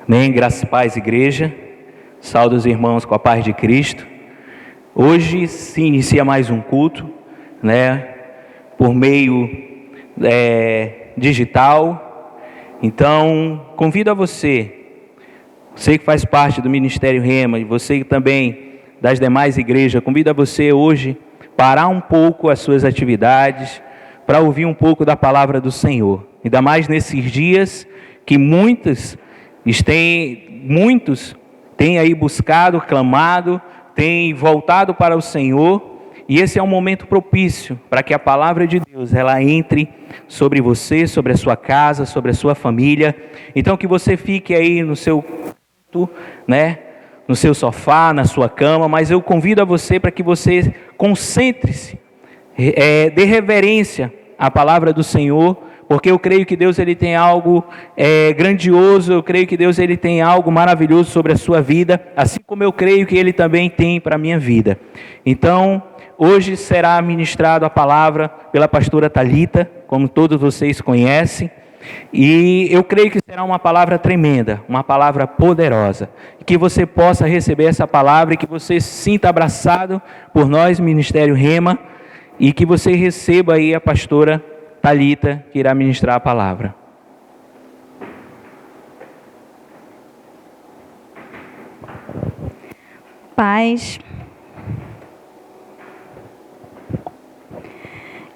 Amém, graças e paz, igreja. Saúde os irmãos com a paz de Cristo. Hoje se inicia mais um culto, por meio digital. Então, convido a você que faz parte do Ministério Rema, e você também das demais igrejas, convido a você hoje parar um pouco as suas atividades para ouvir um pouco da palavra do Senhor. Ainda mais nesses dias que muitos têm aí buscado, clamado, têm voltado para o Senhor, e esse é um momento propício para que a palavra de Deus ela entre sobre você, sobre a sua casa, sobre a sua família. Então que você fique aí no seu quarto, no seu sofá, na sua cama, mas eu convido a você para que você concentre-se, dê reverência à palavra do Senhor, porque eu creio que Deus ele tem algo grandioso, eu creio que Deus ele tem algo maravilhoso sobre a sua vida, assim como eu creio que Ele também tem para a minha vida. Então, hoje será ministrado a palavra pela pastora Thalita, como todos vocês conhecem, e eu creio que será uma palavra tremenda, uma palavra poderosa, que você possa receber essa palavra e que você se sinta abraçado por nós, Ministério Rema, e que você receba aí a pastora Thalita, que irá ministrar a palavra. Paz.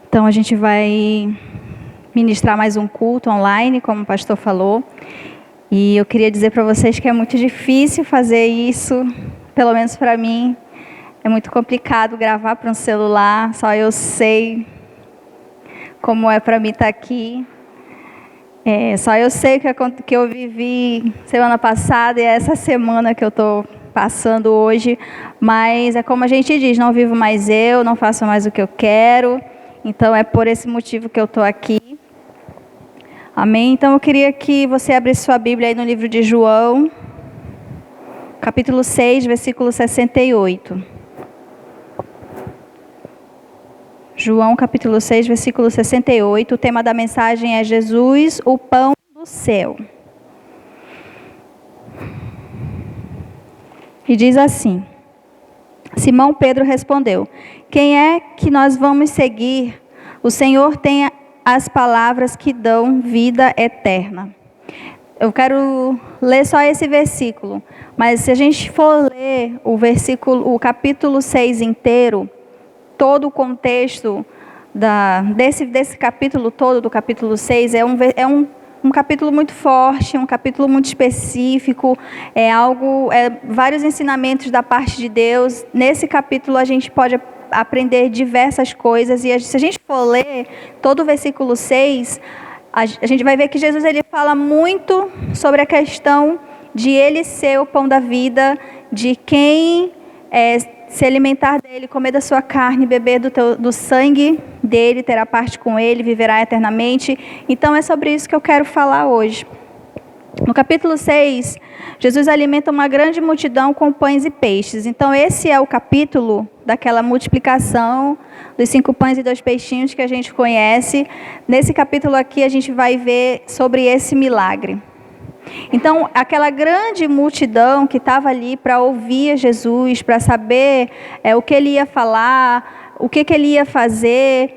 Então a gente vai ministrar mais um culto online, como o pastor falou. E eu queria dizer para vocês que é muito difícil fazer isso, pelo menos para mim. É muito complicado gravar para um celular, só eu sei como é para mim estar aqui. Só eu sei o que eu vivi semana passada e é essa semana que eu estou passando hoje. Mas é como a gente diz, não vivo mais eu, não faço mais o que eu quero. Então é por esse motivo que eu estou aqui. Amém? Então eu queria que você abrisse sua Bíblia aí no livro de João, capítulo 6, versículo 68. João capítulo 6, versículo 68, o tema da mensagem é Jesus, o pão do céu. E diz assim: Simão Pedro respondeu: quem é que nós vamos seguir? O Senhor tem as palavras que dão vida eterna. Eu quero ler só esse versículo, mas se a gente for ler o capítulo 6 inteiro, todo o contexto desse capítulo todo, do capítulo 6, é um capítulo muito forte, um capítulo muito específico, vários ensinamentos da parte de Deus. Nesse capítulo a gente pode aprender diversas coisas, e se a gente for ler todo o versículo 6, a gente vai ver que Jesus ele fala muito sobre a questão de Ele ser o pão da vida, de quem se alimentar dele, comer da sua carne, beber do sangue dele, terá parte com ele, viverá eternamente. Então é sobre isso que eu quero falar hoje. No capítulo 6, Jesus alimenta uma grande multidão com pães e peixes. Então esse é o capítulo daquela multiplicação dos 5 pães e 2 peixinhos que a gente conhece. Nesse capítulo aqui a gente vai ver sobre esse milagre. Então, aquela grande multidão que estava ali para ouvir Jesus, para saber o que ele ia falar, o que ele ia fazer,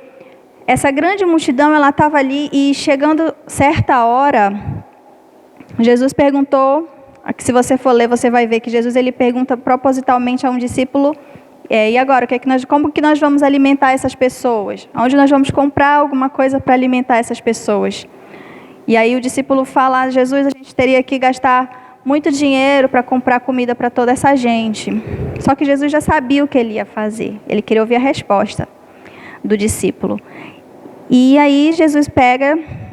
essa grande multidão ela estava ali, e chegando certa hora, Jesus perguntou, se você for ler, você vai ver que Jesus ele pergunta propositalmente a um discípulo, e agora, como que nós vamos alimentar essas pessoas? Onde nós vamos comprar alguma coisa para alimentar essas pessoas? E aí o discípulo fala: Jesus, a gente teria que gastar muito dinheiro para comprar comida para toda essa gente. Só que Jesus já sabia o que ele ia fazer. Ele queria ouvir a resposta do discípulo. E aí Jesus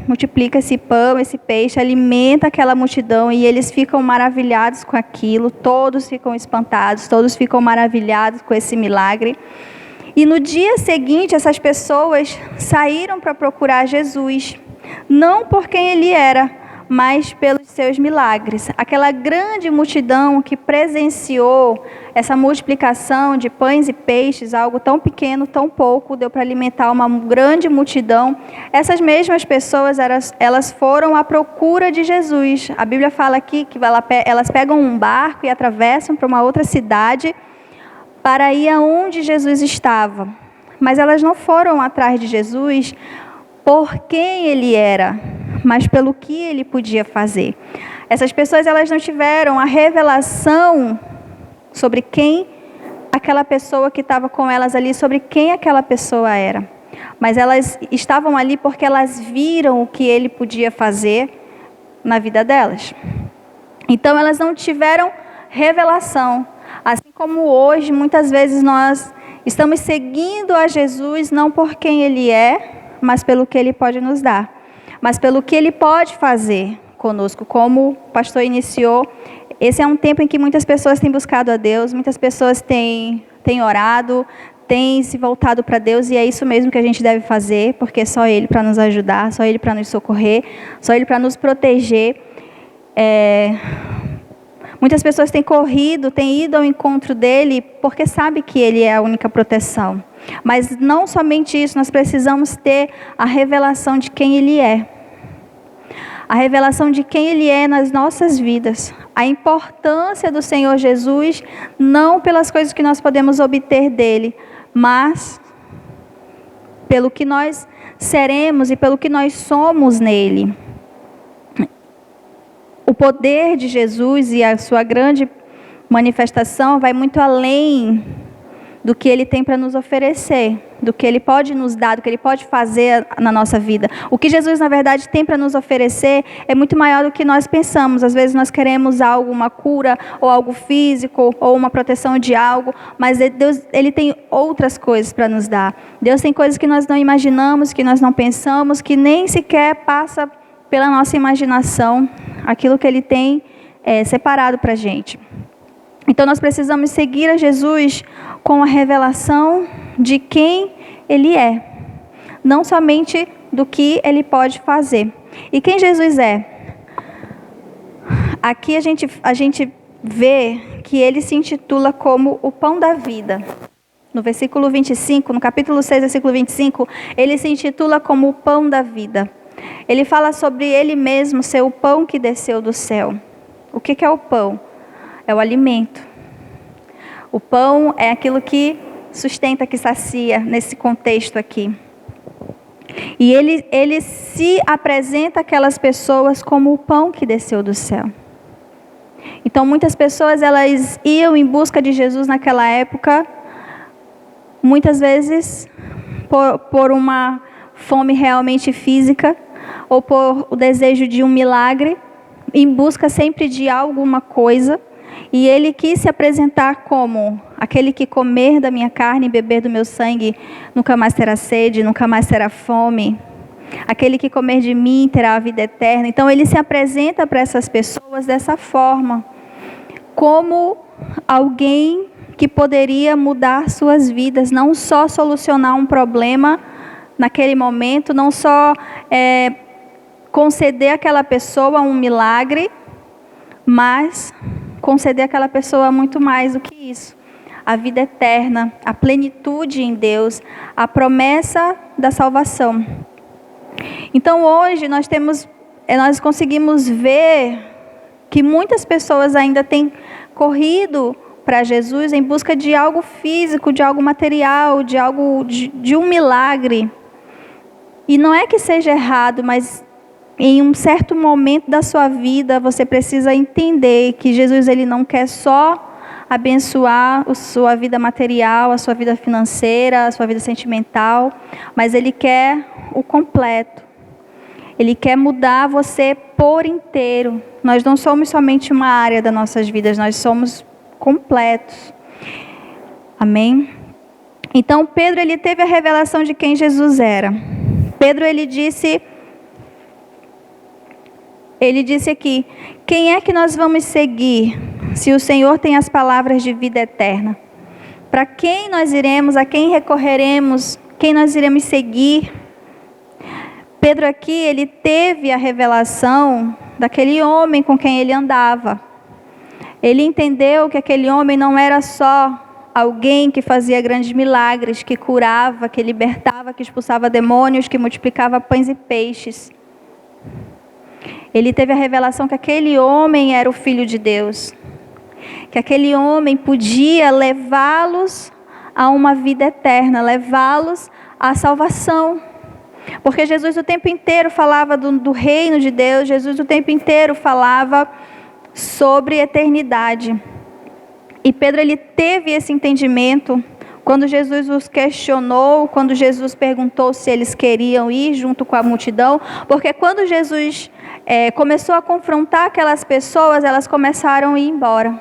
multiplica esse pão, esse peixe, alimenta aquela multidão, e eles ficam maravilhados com aquilo. Todos ficam espantados, todos ficam maravilhados com esse milagre. E no dia seguinte, essas pessoas saíram para procurar Jesus. Não por quem ele era, mas pelos seus milagres. Aquela grande multidão que presenciou essa multiplicação de pães e peixes, algo tão pequeno, tão pouco, deu para alimentar uma grande multidão. Essas mesmas pessoas, elas foram à procura de Jesus. A Bíblia fala aqui que elas pegam um barco e atravessam para uma outra cidade para ir aonde Jesus estava. Mas elas não foram atrás de Jesus por quem ele era, mas pelo que ele podia fazer. Essas pessoas, elas não tiveram a revelação sobre quem aquela pessoa que estava com elas ali, sobre quem aquela pessoa era. Mas elas estavam ali porque elas viram o que ele podia fazer na vida delas. Então elas não tiveram revelação. Assim como hoje, muitas vezes nós estamos seguindo a Jesus não por quem ele é, mas pelo que ele pode nos dar, mas pelo que ele pode fazer conosco. Como o pastor iniciou, esse é um tempo em que muitas pessoas têm buscado a Deus, muitas pessoas têm orado, têm se voltado para Deus, e é isso mesmo que a gente deve fazer, porque é só Ele para nos ajudar, só Ele para nos socorrer, só Ele para nos proteger. Muitas pessoas têm corrido, têm ido ao encontro dEle, porque sabe que Ele é a única proteção. Mas não somente isso, nós precisamos ter a revelação de quem Ele é. A revelação de quem Ele é nas nossas vidas. A importância do Senhor Jesus, não pelas coisas que nós podemos obter dEle, mas pelo que nós seremos e pelo que nós somos nele. O poder de Jesus e a sua grande manifestação vai muito além do que Ele tem para nos oferecer, do que Ele pode nos dar, do que Ele pode fazer na nossa vida. O que Jesus, na verdade, tem para nos oferecer é muito maior do que nós pensamos. Às vezes nós queremos algo, uma cura, ou algo físico, ou uma proteção de algo, mas Deus, Ele tem outras coisas para nos dar. Deus tem coisas que nós não imaginamos, que nós não pensamos, que nem sequer passa pela nossa imaginação, aquilo que Ele tem separado para a gente. Então nós precisamos seguir a Jesus com a revelação de quem Ele é, não somente do que Ele pode fazer. E quem Jesus é? Aqui a gente vê que Ele se intitula como o pão da vida. No versículo 25, no capítulo 6, versículo 25, Ele se intitula como o pão da vida. Ele fala sobre Ele mesmo ser o pão que desceu do céu. O que é o pão? É o alimento. O pão é aquilo que sustenta, que sacia nesse contexto aqui. E ele se apresenta àquelas pessoas como o pão que desceu do céu. Então muitas pessoas, elas iam em busca de Jesus naquela época, muitas vezes por uma fome realmente física, ou por o desejo de um milagre, em busca sempre de alguma coisa. E Ele quis se apresentar como aquele que comer da minha carne e beber do meu sangue nunca mais terá sede, nunca mais terá fome. Aquele que comer de mim terá a vida eterna. Então Ele se apresenta para essas pessoas dessa forma, como alguém que poderia mudar suas vidas, não só solucionar um problema naquele momento, não só conceder àquela pessoa um milagre, mas conceder àquela pessoa muito mais do que isso. A vida eterna, a plenitude em Deus, a promessa da salvação. Então hoje nós conseguimos ver que muitas pessoas ainda têm corrido para Jesus em busca de algo físico, de algo material, de um milagre. E não é que seja errado, mas em um certo momento da sua vida, você precisa entender que Jesus, Ele não quer só abençoar a sua vida material, a sua vida financeira, a sua vida sentimental, mas Ele quer o completo. Ele quer mudar você por inteiro. Nós não somos somente uma área das nossas vidas, nós somos completos. Amém? Então Pedro, ele teve a revelação de quem Jesus era. Pedro, ele disse aqui: quem é que nós vamos seguir se o Senhor tem as palavras de vida eterna? Para quem nós iremos, a quem recorreremos, quem nós iremos seguir? Pedro aqui, ele teve a revelação daquele homem com quem ele andava. Ele entendeu que aquele homem não era só alguém que fazia grandes milagres, que curava, que libertava, que expulsava demônios, que multiplicava pães e peixes. Ele teve a revelação que aquele homem era o Filho de Deus, que aquele homem podia levá-los a uma vida eterna, levá-los à salvação. Porque Jesus o tempo inteiro falava do reino de Deus, Jesus o tempo inteiro falava sobre eternidade. E Pedro, ele teve esse entendimento quando Jesus os questionou, quando Jesus perguntou se eles queriam ir junto com a multidão, porque quando Jesus começou a confrontar aquelas pessoas, elas começaram a ir embora.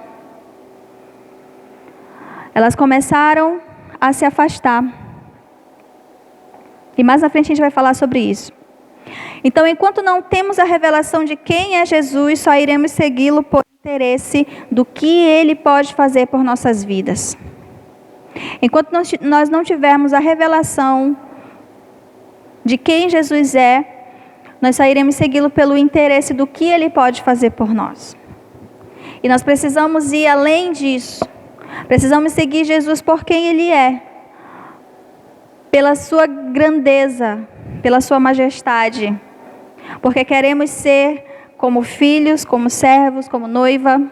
Elas começaram a se afastar. E mais na frente a gente vai falar sobre isso. Então, enquanto não temos a revelação de quem é Jesus, só iremos segui-lo por interesse do que ele pode fazer por nossas vidas. Enquanto nós não tivermos a revelação de quem Jesus é, nós só iremos segui-lo pelo interesse do que ele pode fazer por nós. E nós precisamos ir além disso. Precisamos seguir Jesus por quem ele é, pela sua grandeza, pela sua majestade, porque queremos ser como filhos, como servos, como noiva,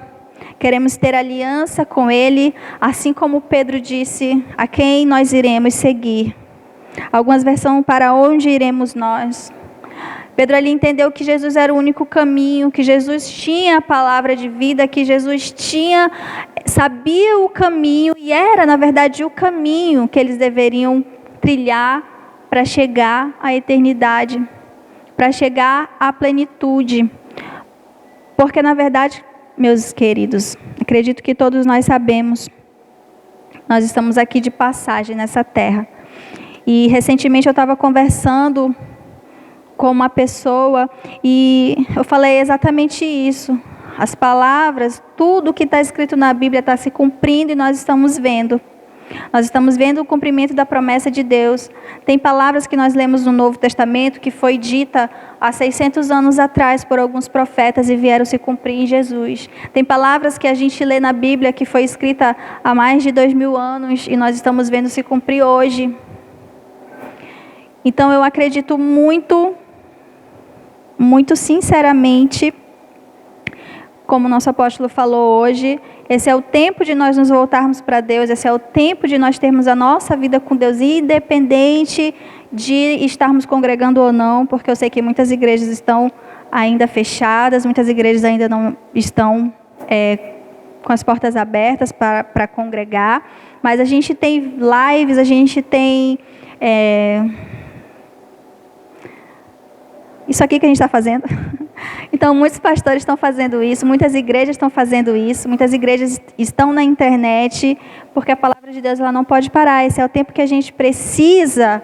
queremos ter aliança com ele, assim como Pedro disse, a quem nós iremos seguir. Algumas versões, para onde iremos nós. Pedro ali entendeu que Jesus era o único caminho, que Jesus tinha a palavra de vida, que Jesus sabia o caminho, e era, na verdade, o caminho que eles deveriam trilhar para chegar à eternidade, para chegar à plenitude. Porque, na verdade, meus queridos, acredito que todos nós sabemos, nós estamos aqui de passagem nessa terra. E recentemente eu estava conversando com uma pessoa e eu falei exatamente isso. As palavras, tudo que está escrito na Bíblia está se cumprindo e nós estamos vendo. Nós estamos vendo o cumprimento da promessa de Deus. Tem palavras que nós lemos no Novo Testamento que foi dita há 600 anos atrás por alguns profetas e vieram se cumprir em Jesus. Tem palavras que a gente lê na Bíblia que foi escrita há mais de 2000 anos e nós estamos vendo se cumprir hoje. Então eu acredito muito sinceramente, como o nosso apóstolo falou hoje, esse é o tempo de nós nos voltarmos para Deus, esse é o tempo de nós termos a nossa vida com Deus, independente de estarmos congregando ou não, porque eu sei que muitas igrejas estão ainda fechadas, muitas igrejas ainda não estão com as portas abertas para congregar, mas a gente tem lives, a gente tem isso aqui que a gente está fazendo. Então, muitos pastores estão fazendo isso, muitas igrejas estão fazendo isso, muitas igrejas estão na internet, porque a palavra de Deus ela não pode parar. Esse é o tempo que a gente precisa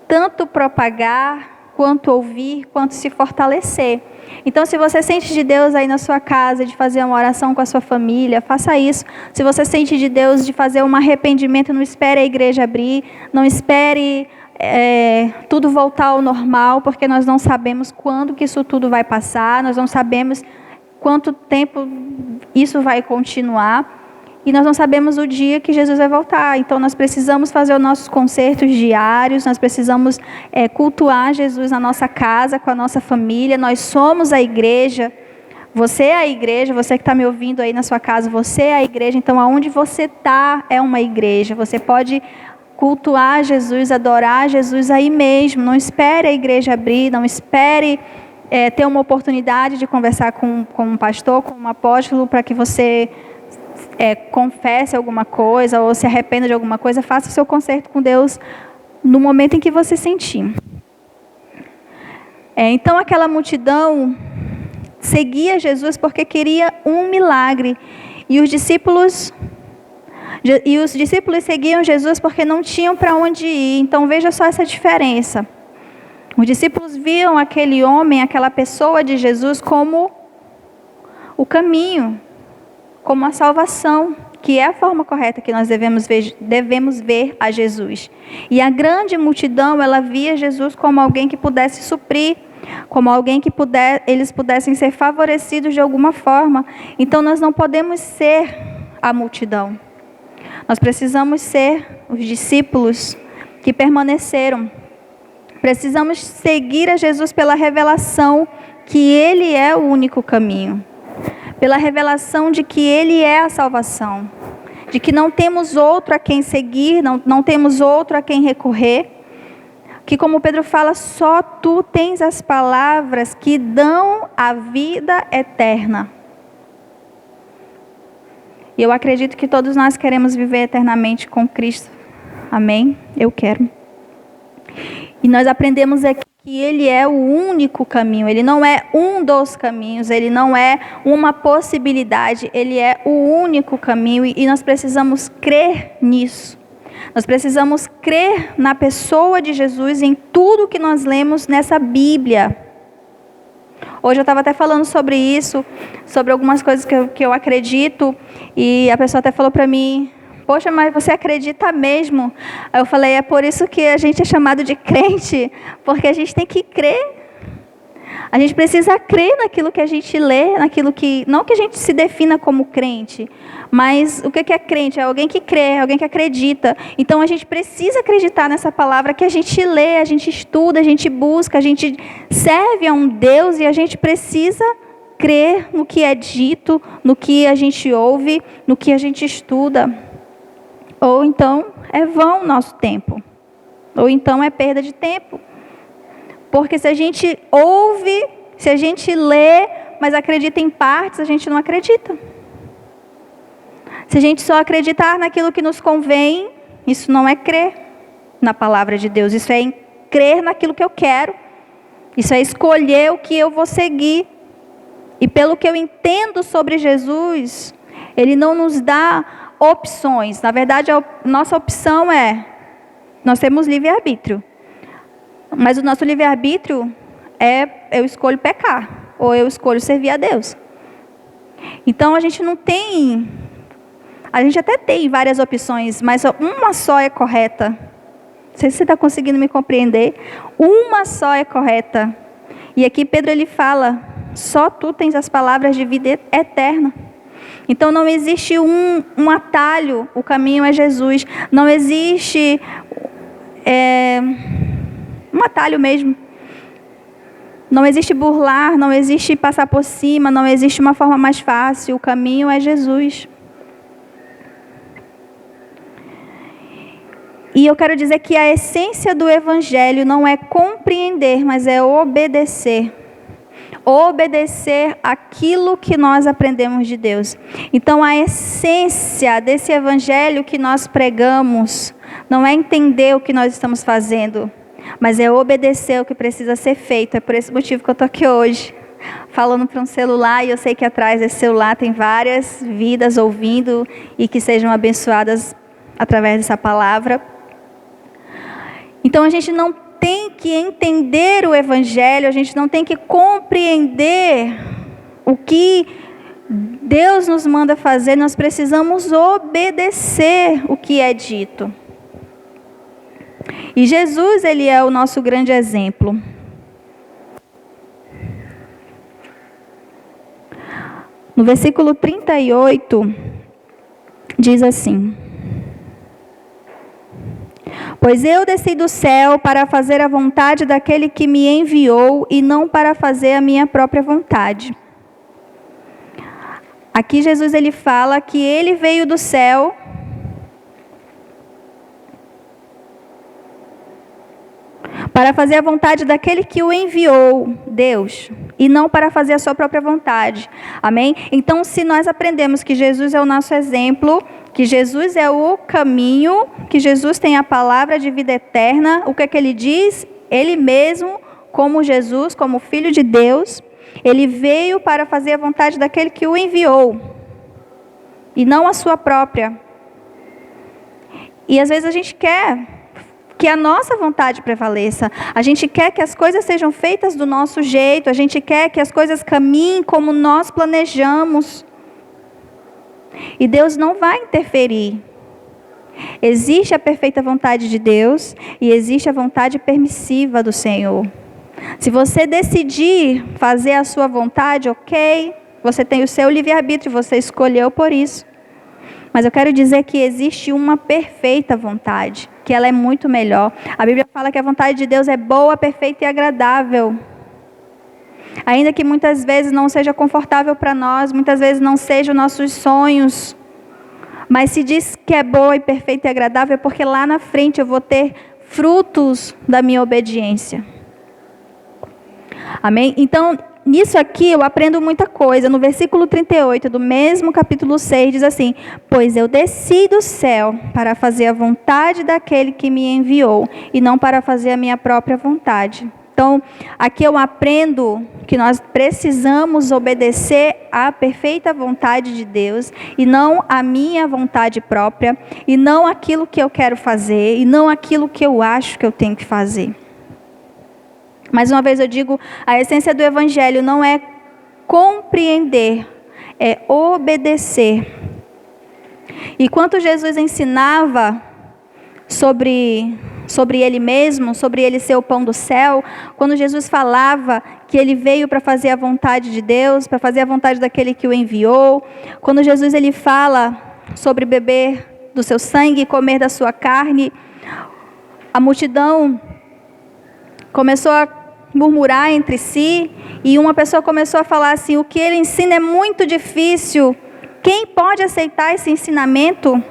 tanto propagar, quanto ouvir, quanto se fortalecer. Então, se você sente de Deus aí na sua casa, de fazer uma oração com a sua família, faça isso. Se você sente de Deus de fazer um arrependimento, não espere a igreja abrir, não espere tudo voltar ao normal, porque nós não sabemos quando que isso tudo vai passar, nós não sabemos quanto tempo isso vai continuar, e nós não sabemos o dia que Jesus vai voltar. Então nós precisamos fazer os nossos concertos diários, nós precisamos cultuar Jesus na nossa casa, com a nossa família. Nós somos a igreja, você é a igreja, você que está me ouvindo aí na sua casa, você é a igreja. Então aonde você está é uma igreja, você pode cultuar Jesus, adorar Jesus aí mesmo. Não espere a igreja abrir, não espere ter uma oportunidade de conversar com um pastor, com um apóstolo, para que você confesse alguma coisa ou se arrependa de alguma coisa. Faça o seu concerto com Deus no momento em que você sentir. Então aquela multidão seguia Jesus porque queria um milagre, e os discípulos seguiam Jesus porque não tinham para onde ir. Então veja só essa diferença. Os discípulos viam aquele homem, aquela pessoa de Jesus como o caminho, como a salvação, que é a forma correta que nós devemos ver a Jesus. E a grande multidão, ela via Jesus como alguém que pudesse suprir como alguém que eles pudessem ser favorecidos de alguma forma. Então nós não podemos ser a multidão. Nós precisamos ser os discípulos que permaneceram. Precisamos seguir a Jesus pela revelação que Ele é o único caminho. Pela revelação de que Ele é a salvação. De que não temos outro a quem seguir, não temos outro a quem recorrer. Que, como Pedro fala, só Tu tens as palavras que dão a vida eterna. E eu acredito que todos nós queremos viver eternamente com Cristo. Amém? Eu quero. E nós aprendemos aqui que Ele é o único caminho. Ele não é um dos caminhos. Ele não é uma possibilidade. Ele é o único caminho. E nós precisamos crer nisso. Nós precisamos crer na pessoa de Jesus, em tudo que nós lemos nessa Bíblia. Hoje eu estava até falando sobre isso, sobre algumas coisas que eu acredito, e a pessoa até falou para mim, poxa, mas você acredita mesmo? Aí eu falei, é por isso que a gente é chamado de crente, porque a gente tem que crer. A gente precisa crer naquilo que a gente lê, naquilo que... Não que a gente se defina como crente, mas o que é crente? É alguém que crê, é alguém que acredita. Então a gente precisa acreditar nessa palavra que a gente lê, a gente estuda, a gente busca, a gente serve a um Deus e a gente precisa crer no que é dito, no que a gente ouve, no que a gente estuda. Ou então é vão o nosso tempo. Ou então é perda de tempo. Porque se a gente ouve, se a gente lê, mas acredita em partes, a gente não acredita. Se a gente só acreditar naquilo que nos convém, isso não é crer na palavra de Deus. Isso é crer naquilo que eu quero. Isso é escolher o que eu vou seguir. E pelo que eu entendo sobre Jesus, Ele não nos dá opções. Na verdade, a nossa opção é, nós temos livre-arbítrio. Mas o nosso livre-arbítrio é, eu escolho pecar, ou eu escolho servir a Deus. Então a gente não tem, a gente até tem várias opções, mas uma só é correta. Não sei se você está conseguindo me compreender. Uma só é correta. E aqui Pedro ele fala, só Tu tens as palavras de vida eterna. Então não existe um atalho, o caminho é Jesus. Não existe... um atalho mesmo. Não existe burlar, não existe passar por cima, não existe uma forma mais fácil. O caminho é Jesus. E eu quero dizer que a essência do Evangelho não é compreender, mas é obedecer. Obedecer aquilo que nós aprendemos de Deus. Então a essência desse Evangelho que nós pregamos não é entender o que nós estamos fazendo, mas é obedecer o que precisa ser feito. É por esse motivo que eu estou aqui hoje, falando para um celular, e eu sei que atrás desse celular tem várias vidas ouvindo e que sejam abençoadas através dessa palavra. Então a gente não tem que entender o Evangelho, a gente não tem que compreender o que Deus nos manda fazer, nós precisamos obedecer o que é dito. E Jesus, Ele é o nosso grande exemplo. No versículo 38, diz assim: pois eu desci do céu para fazer a vontade daquele que me enviou e não para fazer a minha própria vontade. Aqui Jesus ele fala que ele veio do céu para fazer a vontade daquele que o enviou, Deus, e não para fazer a sua própria vontade. Amém? Então, se nós aprendemos que Jesus é o nosso exemplo, que Jesus é o caminho, que Jesus tem a palavra de vida eterna, o que é que ele diz? Ele mesmo, como Jesus, como Filho de Deus, ele veio para fazer a vontade daquele que o enviou, e não a sua própria. E às vezes a gente quer que a nossa vontade prevaleça. A gente quer que as coisas sejam feitas do nosso jeito. A gente quer que as coisas caminhem como nós planejamos. E Deus não vai interferir. Existe a perfeita vontade de Deus e existe a vontade permissiva do Senhor. Se você decidir fazer a sua vontade, ok, você tem o seu livre-arbítrio, você escolheu por isso. Mas eu quero dizer que existe uma perfeita vontade, que ela é muito melhor. A Bíblia fala que a vontade de Deus é boa, perfeita e agradável. Ainda que muitas vezes não seja confortável para nós, muitas vezes não sejam nossos sonhos, mas se diz que é boa e perfeita e agradável, é porque lá na frente eu vou ter frutos da minha obediência. Amém? Então, nisso aqui eu aprendo muita coisa. No versículo 38 do mesmo capítulo 6 diz assim: pois eu desci do céu para fazer a vontade daquele que me enviou, e não para fazer a minha própria vontade. Então, aqui eu aprendo que nós precisamos obedecer à perfeita vontade de Deus, e não à minha vontade própria, e não aquilo que eu quero fazer, e não aquilo que eu acho que eu tenho que fazer. Mais uma vez eu digo, a essência do Evangelho não é compreender, é obedecer. E quando Jesus ensinava sobre Ele mesmo, sobre Ele ser o pão do céu, quando Jesus falava que Ele veio para fazer a vontade de Deus, para fazer a vontade daquele que o enviou, quando Jesus ele fala sobre beber do seu sangue e comer da sua carne, a multidão começou a murmurar entre si, e uma pessoa começou a falar assim: o que ele ensina é muito difícil, quem pode aceitar esse ensinamento?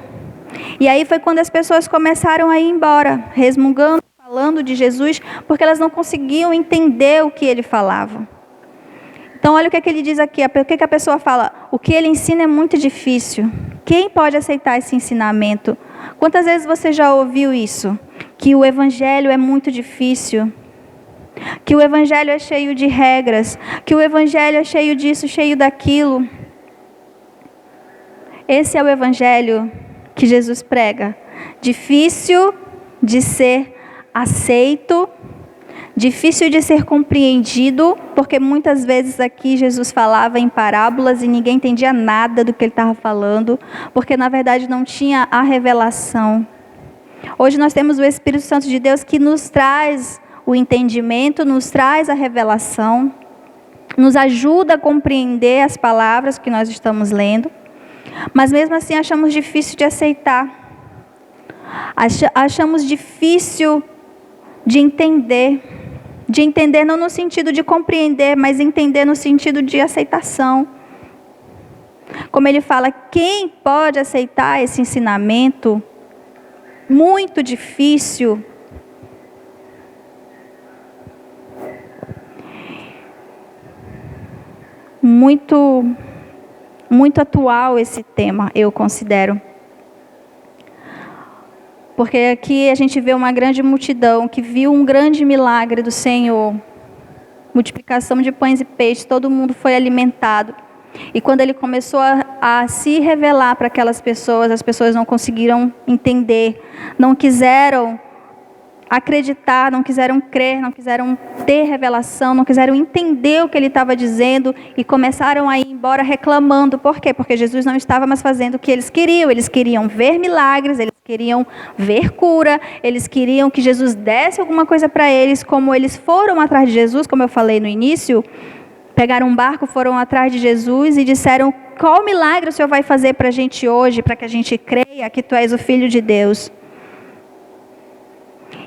E aí foi quando as pessoas começaram a ir embora, resmungando, falando de Jesus, porque elas não conseguiam entender o que ele falava. Então olha o que é que ele diz aqui, o que é que a pessoa fala: o que ele ensina é muito difícil, quem pode aceitar esse ensinamento? Quantas vezes você já ouviu isso? Que o Evangelho é muito difícil, que o Evangelho é cheio de regras, que o Evangelho é cheio disso, cheio daquilo. Esse é o Evangelho que Jesus prega. Difícil de ser aceito, difícil de ser compreendido, porque muitas vezes aqui Jesus falava em parábolas e ninguém entendia nada do que ele estava falando, porque na verdade não tinha a revelação. Hoje nós temos o Espírito Santo de Deus que nos traz o entendimento, nos traz a revelação, nos ajuda a compreender as palavras que nós estamos lendo, mas mesmo assim achamos difícil de aceitar, achamos difícil de entender não no sentido de compreender, mas entender no sentido de aceitação. Como ele fala, quem pode aceitar esse ensinamento? Muito difícil. Muito atual esse tema, eu considero. Porque aqui a gente vê uma grande multidão que viu um grande milagre do Senhor. Multiplicação de pães e peixes, todo mundo foi alimentado. E quando ele começou a se revelar para aquelas pessoas, as pessoas não conseguiram entender, não quiseram acreditar, não quiseram crer, não quiseram ter revelação, não quiseram entender o que ele estava dizendo e começaram a ir embora reclamando. Por quê? Porque Jesus não estava mais fazendo o que eles queriam ver milagres, eles queriam ver cura, eles queriam que Jesus desse alguma coisa para eles, como eles foram atrás de Jesus, como eu falei no início, pegaram um barco, foram atrás de Jesus e disseram: qual milagre o Senhor vai fazer para a gente hoje, para que a gente creia que Tu és o Filho de Deus?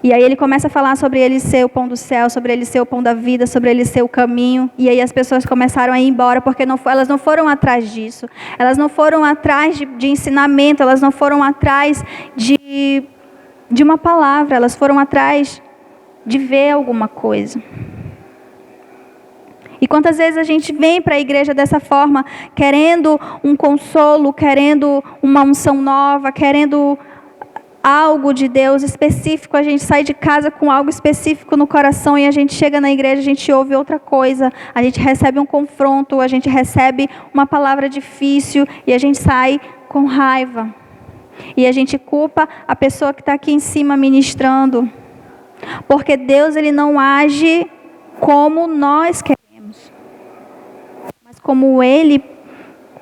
E aí ele começa a falar sobre ele ser o pão do céu, sobre ele ser o pão da vida, sobre ele ser o caminho. E aí as pessoas começaram a ir embora, porque elas não foram atrás disso. Elas não foram atrás de ensinamento, elas não foram atrás de uma palavra, elas foram atrás de ver alguma coisa. E quantas vezes a gente vem para a igreja dessa forma, querendo um consolo, querendo uma unção nova, querendo algo de Deus específico, a gente sai de casa com algo específico no coração e a gente chega na igreja, a gente ouve outra coisa, a gente recebe um confronto, a gente recebe uma palavra difícil e a gente sai com raiva. E a gente culpa a pessoa que está aqui em cima ministrando, porque Deus ele não age como nós queremos, mas como Ele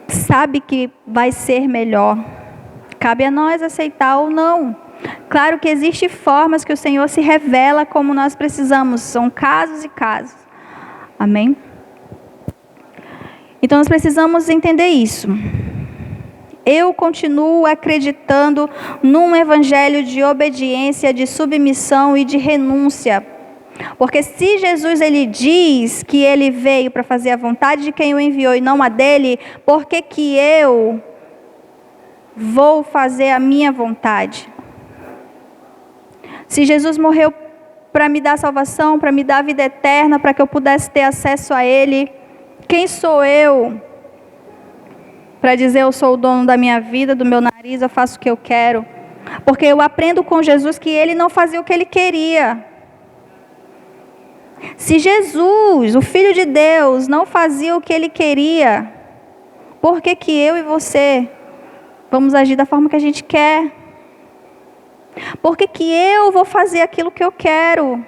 sabe que vai ser melhor. Cabe a nós aceitar ou não. Claro que existem formas que o Senhor se revela como nós precisamos, são casos e casos. Amém? Então nós precisamos entender isso. Eu continuo acreditando num evangelho de obediência, de submissão e de renúncia. Porque se Jesus ele diz que ele veio para fazer a vontade de quem o enviou e não a dele, por que que eu vou fazer a minha vontade? Se Jesus morreu para me dar salvação, para me dar a vida eterna, para que eu pudesse ter acesso a ele, quem sou eu para dizer eu sou o dono da minha vida, do meu nariz, eu faço o que eu quero? Porque eu aprendo com Jesus que ele não fazia o que ele queria. Se Jesus, o Filho de Deus, não fazia o que ele queria, por que que eu e você vamos agir da forma que a gente quer? Por que que eu vou fazer aquilo que eu quero?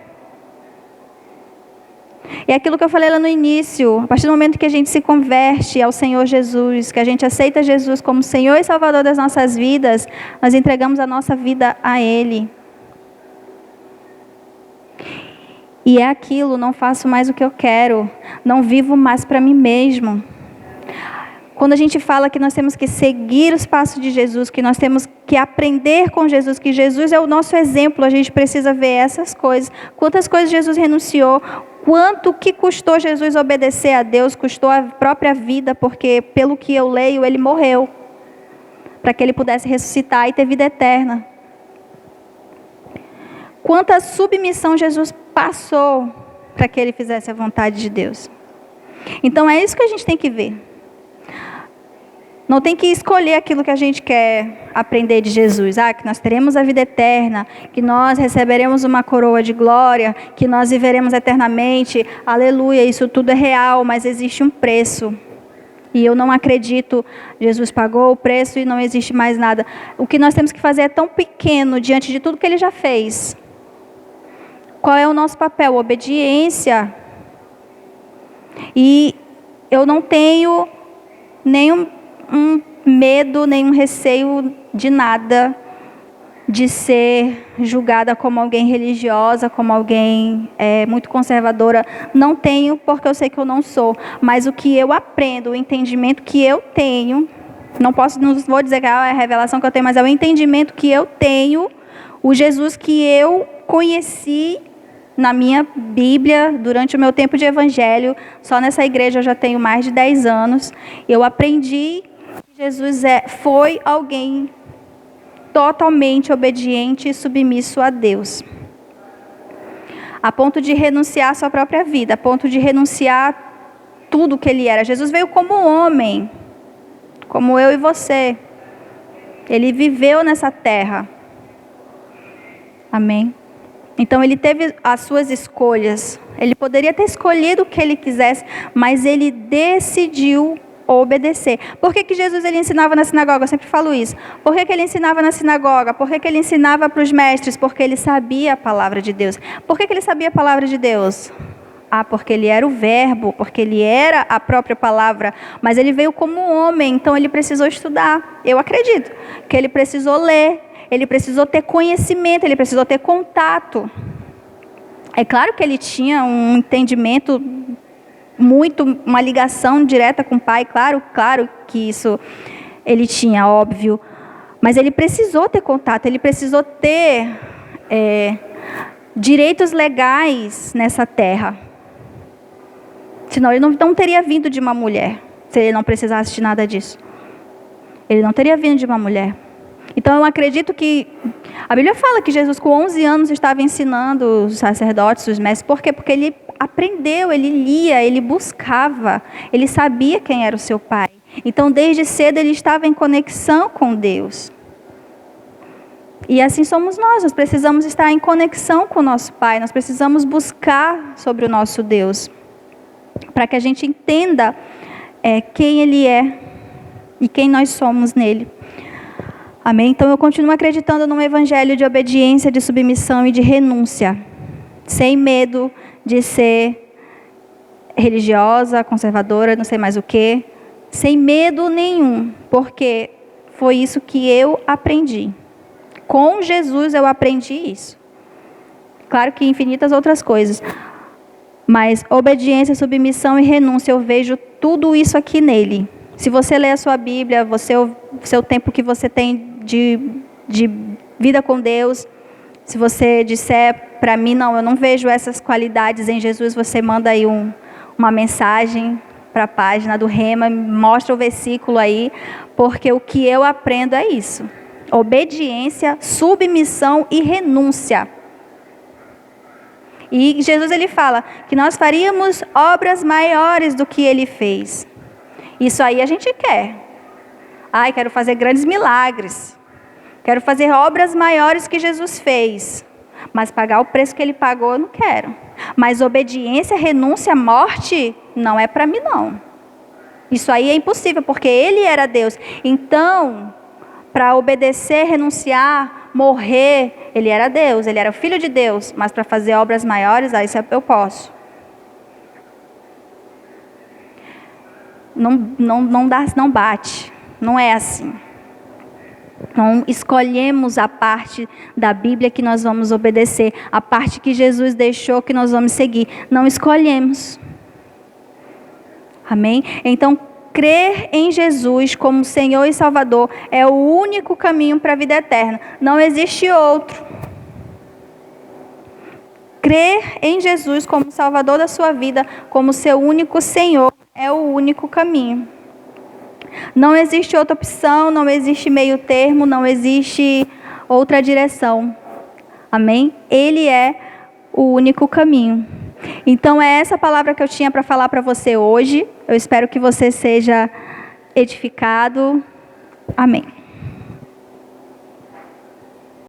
É aquilo que eu falei lá no início. A partir do momento que a gente se converte ao Senhor Jesus, que a gente aceita Jesus como Senhor e Salvador das nossas vidas, nós entregamos a nossa vida a Ele. E é aquilo, não faço mais o que eu quero, não vivo mais para mim mesmo. Quando a gente fala que nós temos que seguir os passos de Jesus, que nós temos que aprender com Jesus, que Jesus é o nosso exemplo, a gente precisa ver essas coisas. Quantas coisas Jesus renunciou, quanto que custou Jesus obedecer a Deus, custou a própria vida, porque pelo que eu leio, ele morreu, para que ele pudesse ressuscitar e ter vida eterna. Quanta submissão Jesus passou para que ele fizesse a vontade de Deus. Então é isso que a gente tem que ver. Não tem que escolher aquilo que a gente quer aprender de Jesus. Que nós teremos a vida eterna, que nós receberemos uma coroa de glória, que nós viveremos eternamente. Aleluia, isso tudo é real, mas existe um preço. E eu não acredito, Jesus pagou o preço e não existe mais nada. O que nós temos que fazer é tão pequeno diante de tudo que ele já fez. Qual é o nosso papel? Obediência. E eu não tenho nenhum medo, nenhum receio de nada, de ser julgada como alguém religiosa, como alguém muito conservadora. Não tenho, porque eu sei que eu não sou. Mas o que eu aprendo, o entendimento que eu tenho, não vou dizer que é a revelação que eu tenho, mas é o entendimento que eu tenho, o Jesus que eu conheci na minha Bíblia, durante o meu tempo de evangelho. Só nessa igreja eu já tenho mais de 10 anos. Eu aprendi que Jesus foi alguém totalmente obediente e submisso a Deus, a ponto de renunciar à sua própria vida, a ponto de renunciar tudo que ele era. Jesus veio como homem, como eu e você. Ele viveu nessa terra. Amém? Então ele teve as suas escolhas. Ele poderia ter escolhido o que ele quisesse, mas ele decidiu obedecer. Por que que Jesus ele ensinava na sinagoga? Eu sempre falo isso. Por que que ele ensinava na sinagoga? Por que que ele ensinava para os mestres? Porque ele sabia a palavra de Deus. Por que que ele sabia a palavra de Deus? Porque ele era o verbo, porque ele era a própria palavra. Mas ele veio como homem, então ele precisou estudar. Eu acredito que ele precisou ler. Ele precisou ter conhecimento, ele precisou ter contato. É claro que ele tinha um entendimento uma ligação direta com o Pai, claro que isso ele tinha, óbvio. Mas ele precisou ter contato, ele precisou ter direitos legais nessa terra. Senão ele não teria vindo de uma mulher, se ele não precisasse de nada disso. Ele não teria vindo de uma mulher. Então eu acredito que a Bíblia fala que Jesus com 11 anos estava ensinando os sacerdotes, os mestres. Por quê? Porque ele aprendeu, ele lia, ele buscava, ele sabia quem era o seu Pai. Então desde cedo ele estava em conexão com Deus. E assim somos nós precisamos estar em conexão com o nosso Pai, nós precisamos buscar sobre o nosso Deus, para que a gente entenda quem Ele é e quem nós somos nele. Amém? Então eu continuo acreditando num evangelho de obediência, de submissão e de renúncia, sem medo de ser religiosa, conservadora, não sei mais o quê, sem medo nenhum, porque foi isso que eu aprendi Com Jesus eu aprendi isso. Claro que infinitas outras coisas. Mas obediência, submissão e renúncia, eu vejo tudo isso aqui nele. Se você ler a sua Bíblia, seu tempo que você tem de vida com Deus, se você disser para mim, não, eu não vejo essas qualidades em Jesus, você manda aí uma mensagem para a página do Rema, mostra o versículo aí, porque o que eu aprendo é isso. Obediência, submissão e renúncia. E Jesus ele fala que nós faríamos obras maiores do que ele fez. Isso aí a gente quer. Ai, quero fazer grandes milagres. Quero fazer obras maiores que Jesus fez. Mas pagar o preço que ele pagou, eu não quero. Mas obediência, renúncia, morte, não é para mim não. Isso aí é impossível, porque ele era Deus. Então, para obedecer, renunciar, morrer, ele era Deus, ele era o Filho de Deus. Mas para fazer obras maiores, isso eu posso. Não bate. Não é assim. Não escolhemos a parte da Bíblia que nós vamos obedecer, a parte que Jesus deixou que nós vamos seguir. Não escolhemos. Amém? Então, crer em Jesus como Senhor e Salvador é o único caminho para a vida eterna. Não existe outro. Crer em Jesus como Salvador da sua vida, como seu único Senhor, é o único caminho. Não existe outra opção, não existe meio termo, não existe outra direção. Amém? Ele é o único caminho. Então é essa palavra que eu tinha para falar para você hoje. Eu espero que você seja edificado. Amém.